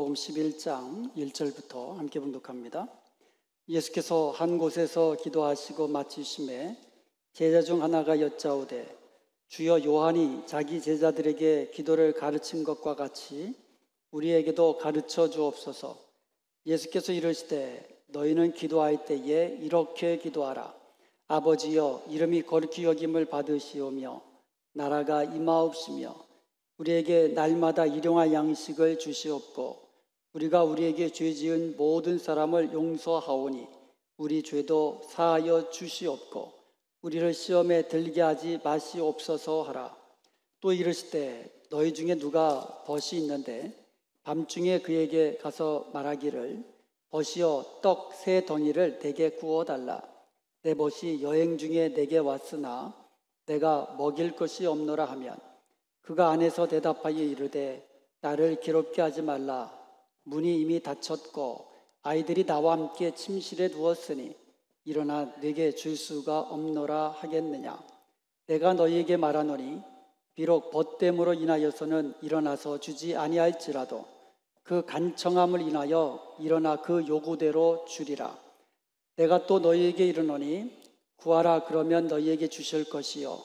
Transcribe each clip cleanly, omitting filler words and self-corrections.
마태복음 11장 1절부터 함께 봉독합니다. 예수께서 한 곳에서 기도하시고 마치심에 제자 중 하나가 여짜오되 주여 요한이 자기 제자들에게 기도를 가르친 것과 같이 우리에게도 가르쳐 주옵소서. 예수께서 이르시되 너희는 기도할 때에 이렇게 기도하라. 아버지여 이름이 거룩히 여김을 받으시오며 나라가 임하옵시며 우리에게 날마다 일용할 양식을 주시옵고 우리가 우리에게 죄 지은 모든 사람을 용서하오니 우리 죄도 사하여 주시옵고 우리를 시험에 들게 하지 마시옵소서 하라. 또 이르시되 너희 중에 누가 벗이 있는데 밤중에 그에게 가서 말하기를 벗이여 떡 세 덩이를 내게 구워달라. 내 벗이 여행 중에 내게 왔으나 내가 먹일 것이 없노라 하면 그가 안에서 대답하여 이르되 나를 괴롭게 하지 말라. 문이 이미 닫혔고 아이들이 나와 함께 침실에 누웠으니 일어나 내게 줄 수가 없노라 하겠느냐. 내가 너희에게 말하노니 비록 벗됨으로 인하여서는 일어나서 주지 아니할지라도 그 간청함을 인하여 일어나 그 요구대로 주리라. 내가 또 너희에게 이르노니 구하라 그러면 너희에게 주실 것이요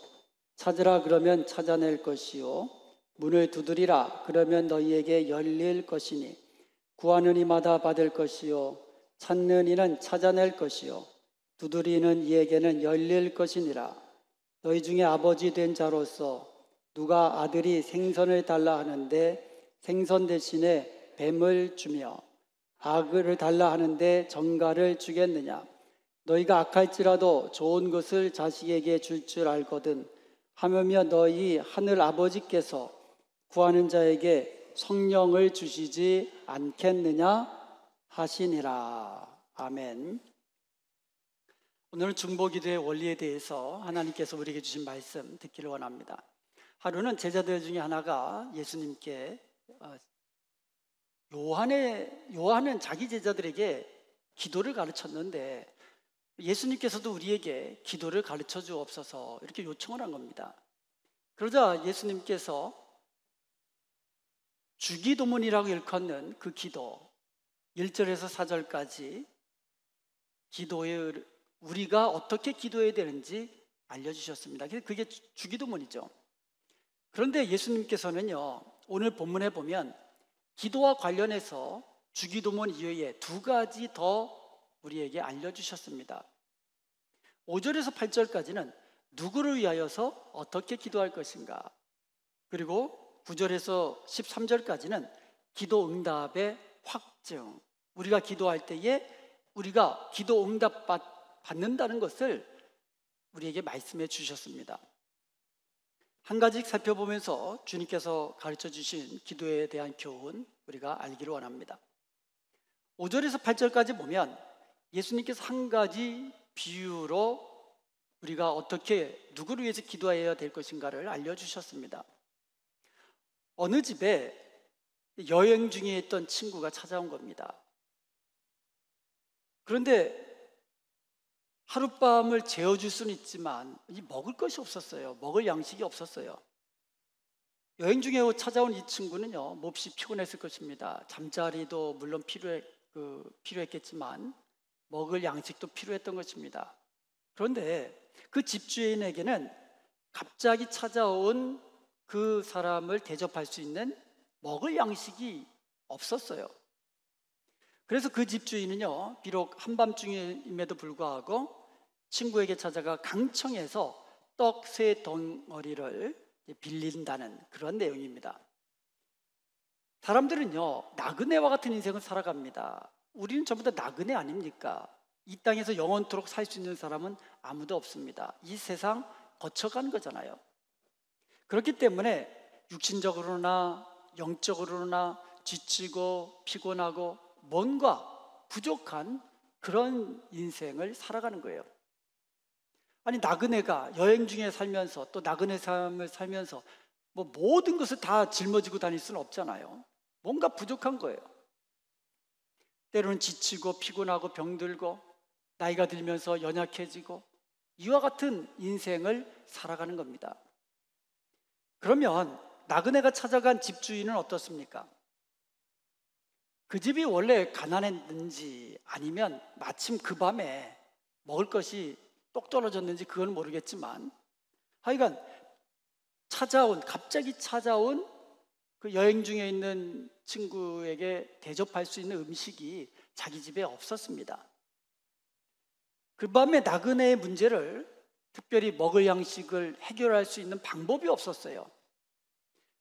찾으라 그러면 찾아낼 것이요 문을 두드리라 그러면 너희에게 열릴 것이니 구하는 이마다 받을 것이요 찾는 이는 찾아낼 것이요 두드리는 이에게는 열릴 것이니라. 너희 중에 아버지 된 자로서 누가 아들이 생선을 달라 하는데 생선 대신에 뱀을 주며 악을 달라 하는데 정갈을 주겠느냐. 너희가 악할지라도 좋은 것을 자식에게 줄 줄 알거든 하며 너희 하늘 아버지께서 구하는 자에게 성령을 주시지 않겠느냐 하시니라. 아멘. 오늘은 중보기도의 원리에 대해서 하나님께서 우리에게 주신 말씀 듣기를 원합니다. 하루는 제자들 중에 하나가 예수님께 요한은 자기 제자들에게 기도를 가르쳤는데 예수님께서도 우리에게 기도를 가르쳐 주옵소서 이렇게 요청을 한 겁니다. 그러자 예수님께서 주기도문이라고 일컫는 그 기도 1절에서 4절까지 기도에 우리가 어떻게 기도해야 되는지 알려주셨습니다. 그게 주기도문이죠. 그런데 예수님께서는요 오늘 본문에 보면 기도와 관련해서 주기도문 이외에 두 가지 더 우리에게 알려주셨습니다. 5절에서 8절까지는 누구를 위하여서 어떻게 기도할 것인가, 그리고 9절에서 13절까지는 기도 응답의 확증, 우리가 기도할 때에 우리가 기도 응답 받는다는 것을 우리에게 말씀해 주셨습니다. 한 가지 살펴보면서 주님께서 가르쳐 주신 기도에 대한 교훈 우리가 알기를 원합니다. 5절에서 8절까지 보면 예수님께서 한 가지 비유로 우리가 어떻게 누구를 위해서 기도해야 될 것인가를 알려주셨습니다. 어느 집에 여행 중에 있던 친구가 찾아온 겁니다. 그런데 하룻밤을 재워줄 수는 있지만 먹을 것이 없었어요. 먹을 양식이 없었어요. 여행 중에 찾아온 이 친구는요 몹시 피곤했을 것입니다. 잠자리도 물론 필요했겠지만 먹을 양식도 필요했던 것입니다. 그런데 그 집주인에게는 갑자기 찾아온 그 사람을 대접할 수 있는 먹을 양식이 없었어요. 그래서 그 집주인은요 비록 한밤중임에도 불구하고 친구에게 찾아가 강청해서 떡 세 덩어리를 빌린다는 그런 내용입니다. 사람들은요 나그네와 같은 인생을 살아갑니다. 우리는 전부 다 나그네 아닙니까? 이 땅에서 영원토록 살 수 있는 사람은 아무도 없습니다. 이 세상 거쳐가는 거잖아요. 그렇기 때문에 육신적으로나 영적으로나 지치고 피곤하고 뭔가 부족한 그런 인생을 살아가는 거예요. 아니 나그네가 여행 중에 살면서 또 나그네 삶을 살면서 모든 것을 다 짊어지고 다닐 수는 없잖아요. 뭔가 부족한 거예요. 때로는 지치고 피곤하고 병들고 나이가 들면서 연약해지고 이와 같은 인생을 살아가는 겁니다. 그러면 나그네가 찾아간 집주인은 어떻습니까? 그 집이 원래 가난했는지 아니면 마침 그 밤에 먹을 것이 똑 떨어졌는지 그건 모르겠지만 하여간 갑자기 찾아온 그 여행 중에 있는 친구에게 대접할 수 있는 음식이 자기 집에 없었습니다. 그 밤에 나그네의 문제를 특별히 먹을 양식을 해결할 수 있는 방법이 없었어요.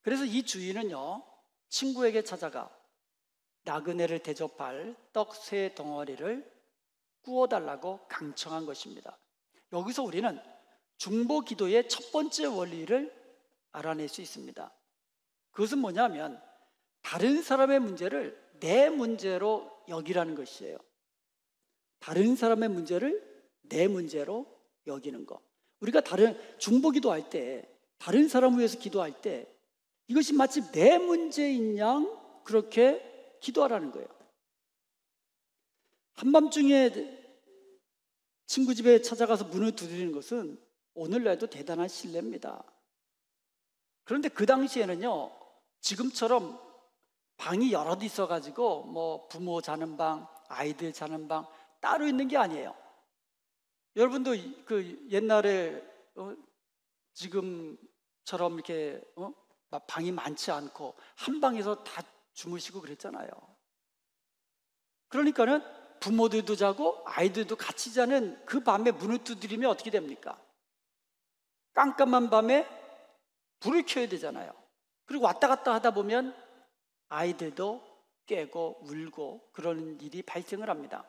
그래서 이 주인은요, 친구에게 찾아가 나그네를 대접할 떡 3덩어리를 구워달라고 강청한 것입니다. 여기서 우리는 중보 기도의 첫 번째 원리를 알아낼 수 있습니다. 그것은 뭐냐면 다른 사람의 문제를 내 문제로 여기라는 것이에요. 다른 사람의 문제를 내 문제로 여기는 것. 우리가 중보 기도할 때, 다른 사람을 위해서 기도할 때 이것이 마치 내 문제인 양 그렇게 기도하라는 거예요. 한밤중에 친구 집에 찾아가서 문을 두드리는 것은 오늘날도 대단한 신뢰입니다. 그런데 그 당시에는요, 지금처럼 방이 여럿 있어가지고 뭐 부모 자는 방, 아이들 자는 방 따로 있는 게 아니에요. 여러분도 그 옛날에 지금처럼 이렇게 방이 많지 않고 한 방에서 다 주무시고 그랬잖아요. 그러니까는 부모들도 자고 아이들도 같이 자는 그 밤에 문을 두드리면 어떻게 됩니까? 깜깜한 밤에 불을 켜야 되잖아요. 그리고 왔다 갔다 하다 보면 아이들도 깨고 울고 그러는 일이 발생을 합니다.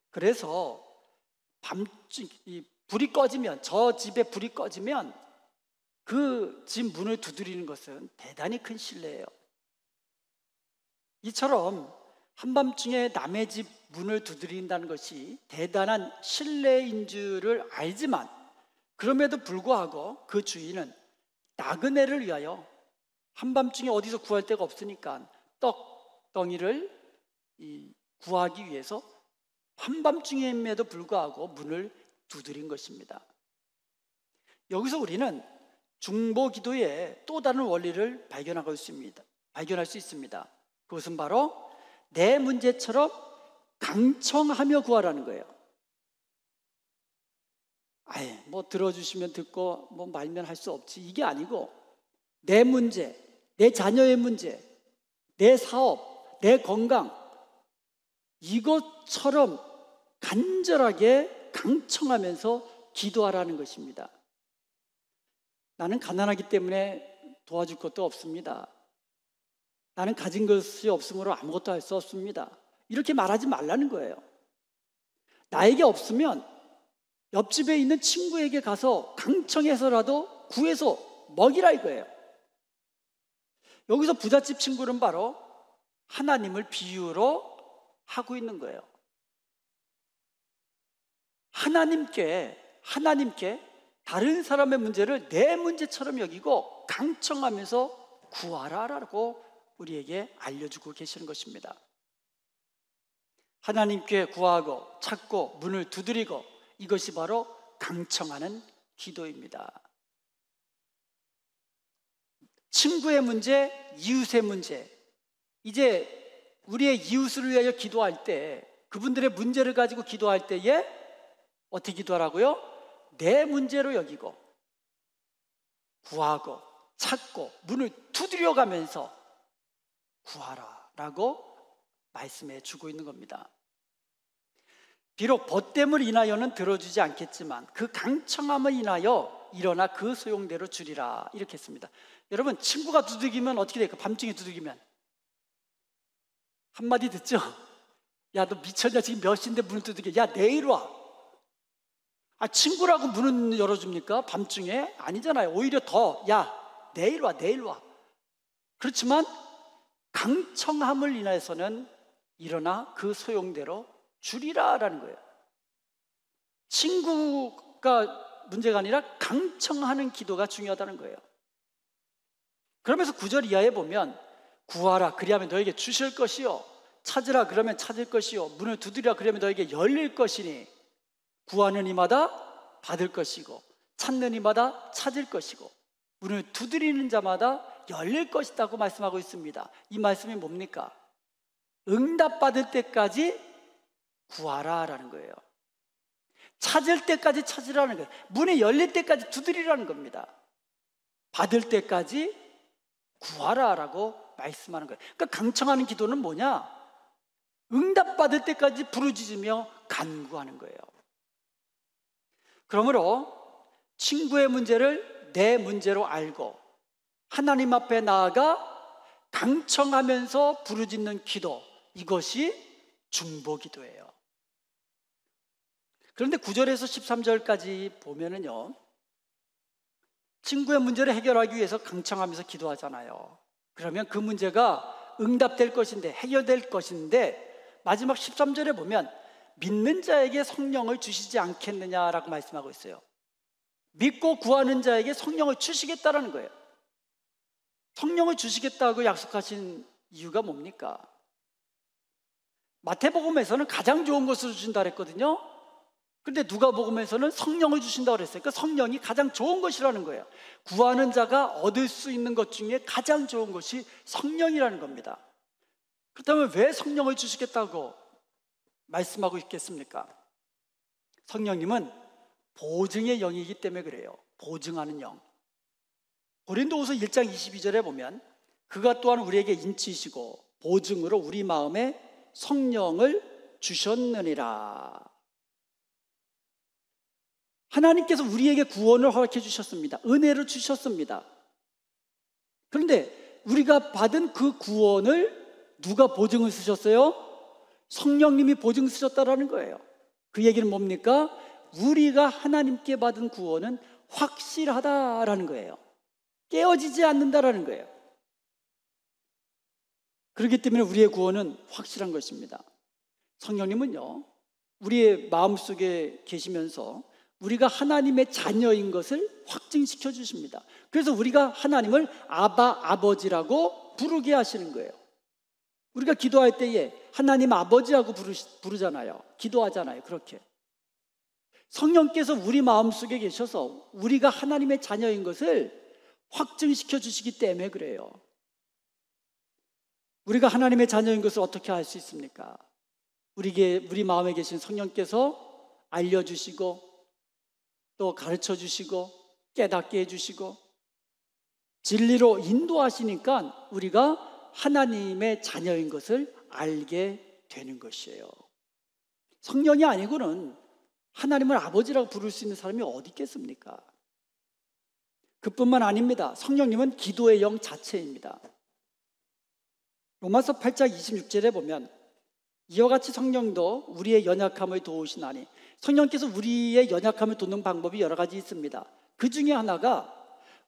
그래서 불이 꺼지면, 저 집에 불이 꺼지면 그 집 문을 두드리는 것은 대단히 큰 신뢰예요. 이처럼 한밤중에 남의 집 문을 두드린다는 것이 대단한 신뢰인 줄을 알지만 그럼에도 불구하고 그 주인은 나그네를 위하여 한밤중에 어디서 구할 데가 없으니까 떡덩이를 구하기 위해서 한밤중임에도 불구하고 문을 두드린 것입니다. 여기서 우리는 중보 기도의 또 다른 원리를 발견할 수 있습니다. 그것은 바로 내 문제처럼 강청하며 구하라는 거예요. 아예 뭐 들어주시면 듣고 뭐 말면 할 수 없지, 이게 아니고 내 문제, 내 자녀의 문제, 내 사업, 내 건강, 이것처럼 간절하게 강청하면서 기도하라는 것입니다. 나는 가난하기 때문에 도와줄 것도 없습니다. 나는 가진 것이 없으므로 아무것도 할 수 없습니다. 이렇게 말하지 말라는 거예요. 나에게 없으면 옆집에 있는 친구에게 가서 강청해서라도 구해서 먹이라 이거예요. 여기서 부잣집 친구는 바로 하나님을 비유로 하고 있는 거예요. 하나님께 다른 사람의 문제를 내 문제처럼 여기고 강청하면서 구하라라고 우리에게 알려주고 계시는 것입니다. 하나님께 구하고 찾고 문을 두드리고, 이것이 바로 강청하는 기도입니다. 친구의 문제, 이웃의 문제, 이제 우리의 이웃을 위하여 기도할 때, 그분들의 문제를 가지고 기도할 때에 어떻게 기도하라고요? 내 문제로 여기고 구하고 찾고 문을 두드려 가면서 구하라 라고 말씀해 주고 있는 겁니다. 비록 벗됨을 인하여는 들어주지 않겠지만 그 강청함을 인하여 일어나 그 소용대로 주리라, 이렇게 했습니다. 여러분, 친구가 두들기면 어떻게 될까? 밤중에 두들기면 한마디 듣죠? 야, 너 미쳤냐? 지금 몇 시인데 문을 두들겨? 야, 내일 와. 친구라고 문은 열어줍니까? 밤중에? 아니잖아요. 오히려 더, 야, 내일 와, 내일 와. 그렇지만 강청함을 인해서는 일어나 그 소용대로 주리라라는 거예요. 친구가 문제가 아니라 강청하는 기도가 중요하다는 거예요. 그러면서 9절 이하에 보면 구하라 그리하면 너에게 주실 것이요, 찾으라 그러면 찾을 것이요, 문을 두드리라 그러면 너에게 열릴 것이니 구하는 이마다 받을 것이고 찾는 이마다 찾을 것이고 문을 두드리는 자마다 열릴 것이라고 말씀하고 있습니다. 이 말씀이 뭡니까? 응답받을 때까지 구하라라는 거예요. 찾을 때까지 찾으라는 거예요. 문이 열릴 때까지 두드리라는 겁니다. 받을 때까지 구하라라고 말씀하는 거예요. 그러니까 강청하는 기도는 뭐냐? 응답받을 때까지 부르짖으며 간구하는 거예요. 그러므로 친구의 문제를 내 문제로 알고 하나님 앞에 나아가 강청하면서 부르짖는 기도, 이것이 중보기도예요. 그런데 9절에서 13절까지 보면은요, 친구의 문제를 해결하기 위해서 강청하면서 기도하잖아요. 그러면 그 문제가 응답될 것인데, 해결될 것인데, 마지막 13절에 보면 믿는 자에게 성령을 주시지 않겠느냐라고 말씀하고 있어요. 믿고 구하는 자에게 성령을 주시겠다라는 거예요. 성령을 주시겠다고 약속하신 이유가 뭡니까? 마태복음에서는 가장 좋은 것을 주신다 그랬거든요. 그런데 누가복음에서는 성령을 주신다고 그랬어요. 그러니까 성령이 가장 좋은 것이라는 거예요. 구하는 자가 얻을 수 있는 것 중에 가장 좋은 것이 성령이라는 겁니다. 그렇다면 왜 성령을 주시겠다고 말씀하고 있겠습니까? 성령님은 보증의 영이기 때문에 그래요. 보증하는 영. 고린도후서 1장 22절에 보면 그가 또한 우리에게 인치시고 보증으로 우리 마음에 성령을 주셨느니라. 하나님께서 우리에게 구원을 허락해 주셨습니다. 은혜를 주셨습니다. 그런데 우리가 받은 그 구원을 누가 보증을 쓰셨어요? 성령님이 보증 쓰셨다라는 거예요. 그 얘기는 뭡니까? 우리가 하나님께 받은 구원은 확실하다라는 거예요. 깨어지지 않는다라는 거예요. 그렇기 때문에 우리의 구원은 확실한 것입니다. 성령님은요, 우리의 마음속에 계시면서 우리가 하나님의 자녀인 것을 확증시켜 주십니다. 그래서 우리가 하나님을 아바, 아버지라고 부르게 하시는 거예요. 우리가 기도할 때에 하나님 아버지하고 부르잖아요. 기도하잖아요. 그렇게 성령께서 우리 마음속에 계셔서 우리가 하나님의 자녀인 것을 확증시켜 주시기 때문에 그래요. 우리가 하나님의 자녀인 것을 어떻게 알 수 있습니까? 우리 마음에 계신 성령께서 알려주시고 또 가르쳐 주시고 깨닫게 해주시고 진리로 인도하시니까 우리가 하나님의 자녀인 것을 알게 되는 것이에요. 성령이 아니고는 하나님을 아버지라고 부를 수 있는 사람이 어디 있겠습니까? 그뿐만 아닙니다. 성령님은 기도의 영 자체입니다. 로마서 8장 26절에 보면 이와 같이 성령도 우리의 연약함을 도우시나니, 성령께서 우리의 연약함을 돕는 방법이 여러 가지 있습니다. 그 중에 하나가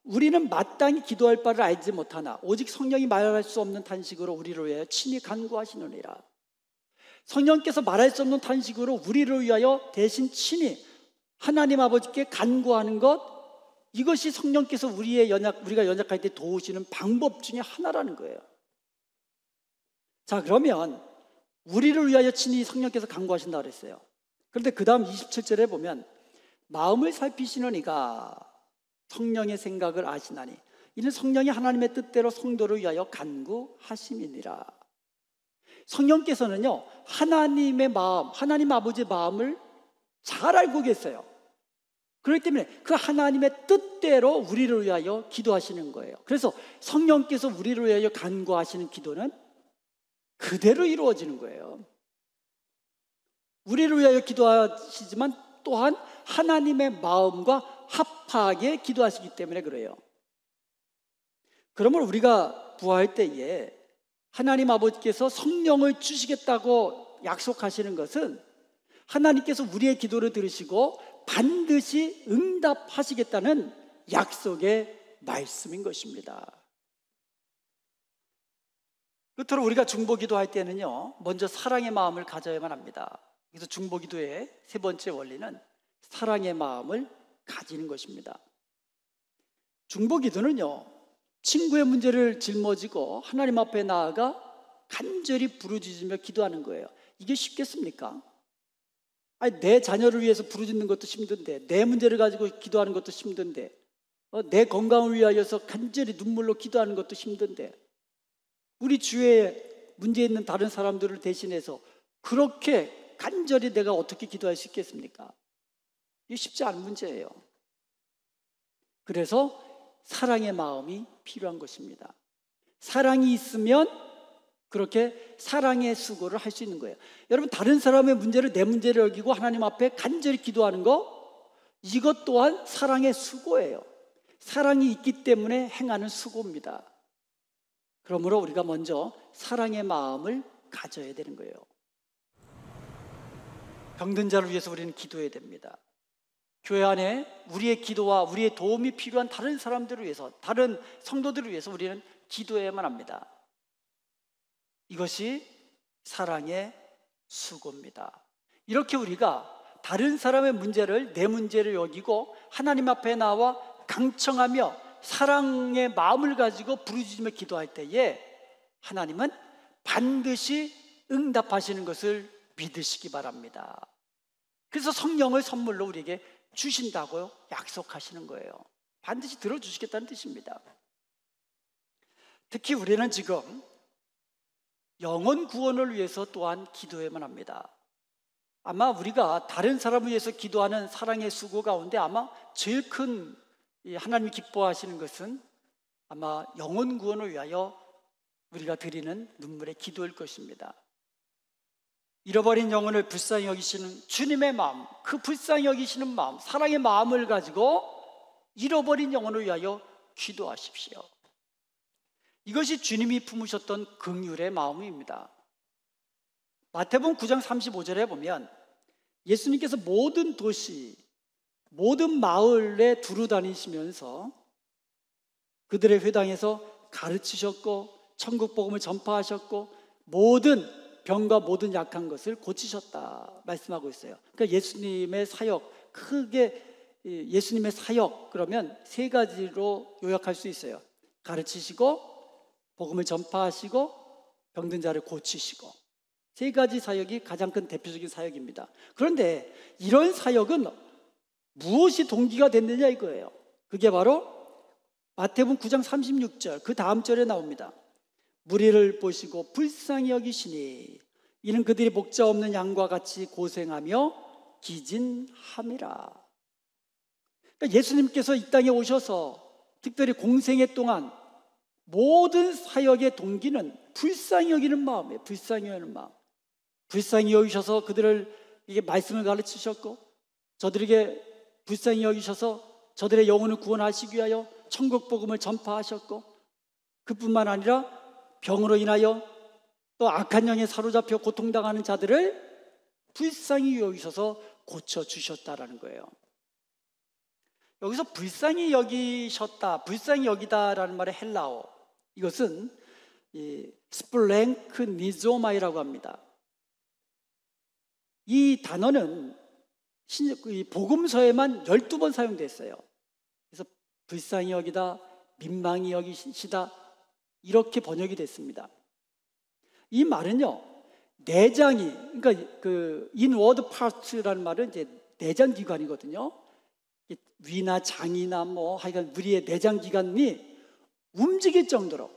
우리는 마땅히 기도할 바를 알지 못하나 오직 성령이 말할 수 없는 탄식으로 우리를 위하여 친히 간구하시느니라. 성령께서 말할 수 없는 탄식으로 우리를 위하여 대신 친히 하나님 아버지께 간구하는 것, 이것이 성령께서 우리가 연약할 때 도우시는 방법 중에 하나라는 거예요. 자, 그러면 우리를 위하여 친히 성령께서 간구하신다고 그랬어요. 그런데 그 다음 27절에 보면 마음을 살피시는 이가 성령의 생각을 아시나니 이는 성령이 하나님의 뜻대로 성도를 위하여 간구하심이니라. 성령께서는요, 하나님의 마음, 하나님 아버지의 마음을 잘 알고 계세요. 그렇기 때문에 그 하나님의 뜻대로 우리를 위하여 기도하시는 거예요. 그래서 성령께서 우리를 위하여 간구하시는 기도는 그대로 이루어지는 거예요. 우리를 위하여 기도하시지만 또한 하나님의 마음과 합하게 기도하시기 때문에 그래요. 그러므로 우리가 구할 때에 하나님 아버지께서 성령을 주시겠다고 약속하시는 것은 하나님께서 우리의 기도를 들으시고 반드시 응답하시겠다는 약속의 말씀인 것입니다. 끝으로 우리가 중보기도할 때는요, 먼저 사랑의 마음을 가져야만 합니다. 그래서 중보기도의 세 번째 원리는 사랑의 마음을 가지는 것입니다. 중보기도는요, 친구의 문제를 짊어지고 하나님 앞에 나아가 간절히 부르짖으며 기도하는 거예요. 이게 쉽겠습니까? 아니, 내 자녀를 위해서 부르짖는 것도 힘든데, 내 문제를 가지고 기도하는 것도 힘든데, 내 건강을 위하여서 간절히 눈물로 기도하는 것도 힘든데, 우리 주위에 문제 있는 다른 사람들을 대신해서 그렇게 간절히 내가 어떻게 기도할 수 있겠습니까? 이게 쉽지 않은 문제예요. 그래서 사랑의 마음이 필요한 것입니다. 사랑이 있으면 그렇게 사랑의 수고를 할 수 있는 거예요. 여러분, 다른 사람의 문제를 내 문제를 여기고 하나님 앞에 간절히 기도하는 거, 이것 또한 사랑의 수고예요. 사랑이 있기 때문에 행하는 수고입니다. 그러므로 우리가 먼저 사랑의 마음을 가져야 되는 거예요. 병든 자를 위해서 우리는 기도해야 됩니다. 교회 안에 우리의 기도와 우리의 도움이 필요한 다른 사람들을 위해서, 다른 성도들을 위해서 우리는 기도해야만 합니다. 이것이 사랑의 수고입니다. 이렇게 우리가 다른 사람의 문제를 내 문제를 여기고 하나님 앞에 나와 강청하며 사랑의 마음을 가지고 부르짖으며 기도할 때에 하나님은 반드시 응답하시는 것을 믿으시기 바랍니다. 그래서 성령을 선물로 우리에게 주신다고 약속하시는 거예요. 반드시 들어주시겠다는 뜻입니다. 특히 우리는 지금 영혼 구원을 위해서 또한 기도해야만 합니다. 아마 우리가 다른 사람을 위해서 기도하는 사랑의 수고 가운데 아마 제일 큰 하나님이 기뻐하시는 것은 아마 영혼 구원을 위하여 우리가 드리는 눈물의 기도일 것입니다. 잃어버린 영혼을 불쌍히 여기시는 주님의 마음, 그 불쌍히 여기시는 마음, 사랑의 마음을 가지고 잃어버린 영혼을 위하여 기도하십시오. 이것이 주님이 품으셨던 긍휼의 마음입니다. 마태복음 9장 35절에 보면 예수님께서 모든 도시, 모든 마을에 두루 다니시면서 그들의 회당에서 가르치셨고 천국 복음을 전파하셨고 모든 병과 모든 약한 것을 고치셨다 말씀하고 있어요. 그러니까 예수님의 사역, 크게 예수님의 사역 그러면 세 가지로 요약할 수 있어요. 가르치시고 복음을 전파하시고 병든 자를 고치시고, 세 가지 사역이 가장 큰 대표적인 사역입니다. 그런데 이런 사역은 무엇이 동기가 됐느냐 이거예요. 그게 바로 마태복음 9장 36절 그 다음 절에 나옵니다. 무리를 보시고 불쌍히 여기시니 이는 그들이 목자 없는 양과 같이 고생하며 기진함이라. 그러니까 예수님께서 이 땅에 오셔서 특별히 공생애 동안 모든 사역의 동기는 불쌍히 여기는 마음이에요. 불쌍히 여기는 마음. 불쌍히 여기셔서 그들을 이게 말씀을 가르치셨고 저들에게 불쌍히 여기셔서 저들의 영혼을 구원하시기 위하여 천국 복음을 전파하셨고, 그뿐만 아니라 병으로 인하여 또 악한 영에 사로잡혀 고통당하는 자들을 불쌍히 여기셔서 고쳐주셨다라는 거예요. 여기서 불쌍히 여기셨다, 불쌍히 여기다라는 말의 헬라어, 이것은 스플랭크니조마이라고 합니다. 이 단어는 복음서에만 12번 사용됐어요. 그래서 불쌍히 여기다, 민망히 여기시다 이렇게 번역이 됐습니다. 이 말은요, 내장이, 그러니까 그 inward part라는 말은 이제 내장 기관이거든요. 위나 장이나 뭐 하여간 우리의 내장 기관이 움직일 정도로,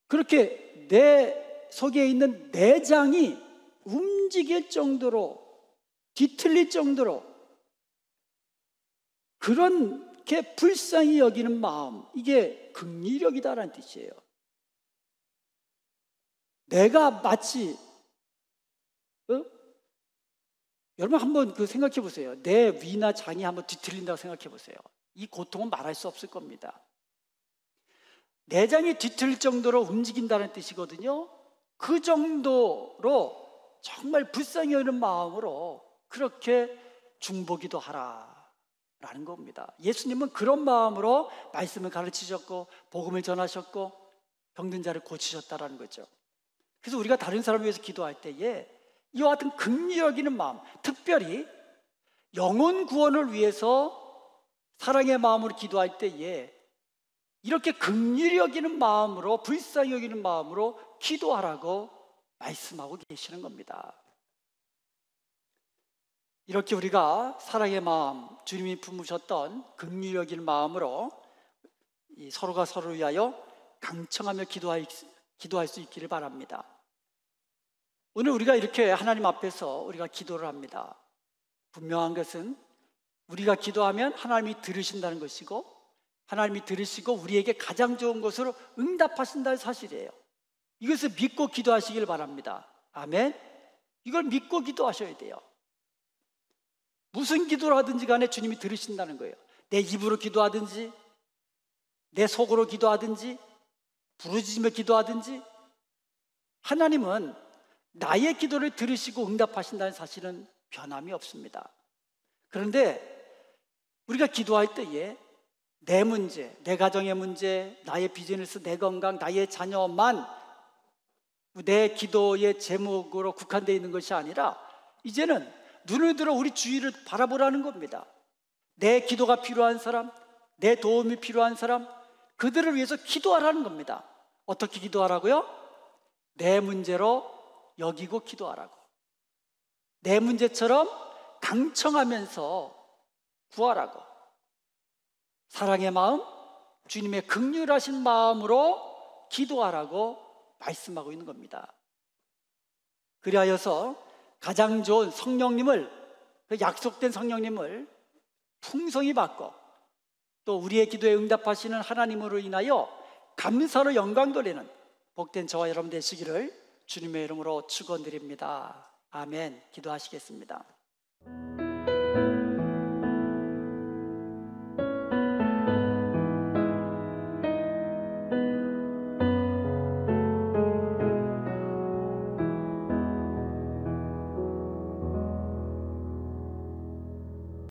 그렇게 내 속에 있는 내장이 움직일 정도로, 뒤틀릴 정도로 그렇게 불쌍히 여기는 마음, 이게 긍휼력이다라는 뜻이에요. 내가 마치 여러분 한번 생각해 보세요. 내 위나 장이 한번 뒤틀린다고 생각해 보세요. 이 고통은 말할 수 없을 겁니다. 내장이 뒤틀릴 정도로 움직인다는 뜻이거든요. 그 정도로 정말 불쌍히 여기는 마음으로 그렇게 중보기도 하라라는 겁니다. 예수님은 그런 마음으로 말씀을 가르치셨고 복음을 전하셨고 병든 자를 고치셨다라는 거죠. 그래서 우리가 다른 사람을 위해서 기도할 때에 이와 같은 긍휼히 여기는 마음, 특별히 영혼 구원을 위해서 사랑의 마음으로 기도할 때에 이렇게 긍휼히 여기는 마음으로, 불쌍히 여기는 마음으로 기도하라고 말씀하고 계시는 겁니다. 이렇게 우리가 사랑의 마음, 주님이 품으셨던 긍휼히 여기는 마음으로 서로가 서로를 위하여 강청하며 기도할 기도할 수 있기를 바랍니다. 오늘 우리가 이렇게 하나님 앞에서 우리가 기도를 합니다. 분명한 것은 우리가 기도하면 하나님이 들으신다는 것이고, 하나님이 들으시고 우리에게 가장 좋은 것으로 응답하신다는 사실이에요. 이것을 믿고 기도하시길 바랍니다. 아멘. 이걸 믿고 기도하셔야 돼요. 무슨 기도를 하든지 간에 주님이 들으신다는 거예요. 내 입으로 기도하든지, 내 속으로 기도하든지, 부르짖으며 기도하든지, 하나님은 나의 기도를 들으시고 응답하신다는 사실은 변함이 없습니다. 그런데 우리가 기도할 때에 내 문제, 내 가정의 문제, 나의 비즈니스, 내 건강, 나의 자녀만 내 기도의 제목으로 국한되어 있는 것이 아니라 이제는 눈을 들어 우리 주위를 바라보라는 겁니다. 내 기도가 필요한 사람, 내 도움이 필요한 사람, 그들을 위해서 기도하라는 겁니다. 어떻게 기도하라고요? 내 문제로 여기고 기도하라고. 내 문제처럼 강청하면서 구하라고. 사랑의 마음, 주님의 긍휼하신 마음으로 기도하라고 말씀하고 있는 겁니다. 그리하여서 가장 좋은 성령님을, 그 약속된 성령님을 풍성히 받고 또 우리의 기도에 응답하시는 하나님으로 인하여 감사로 영광 돌리는 복된 저와 여러분 되시기를 주님의 이름으로 축원드립니다. 아멘. 기도하시겠습니다.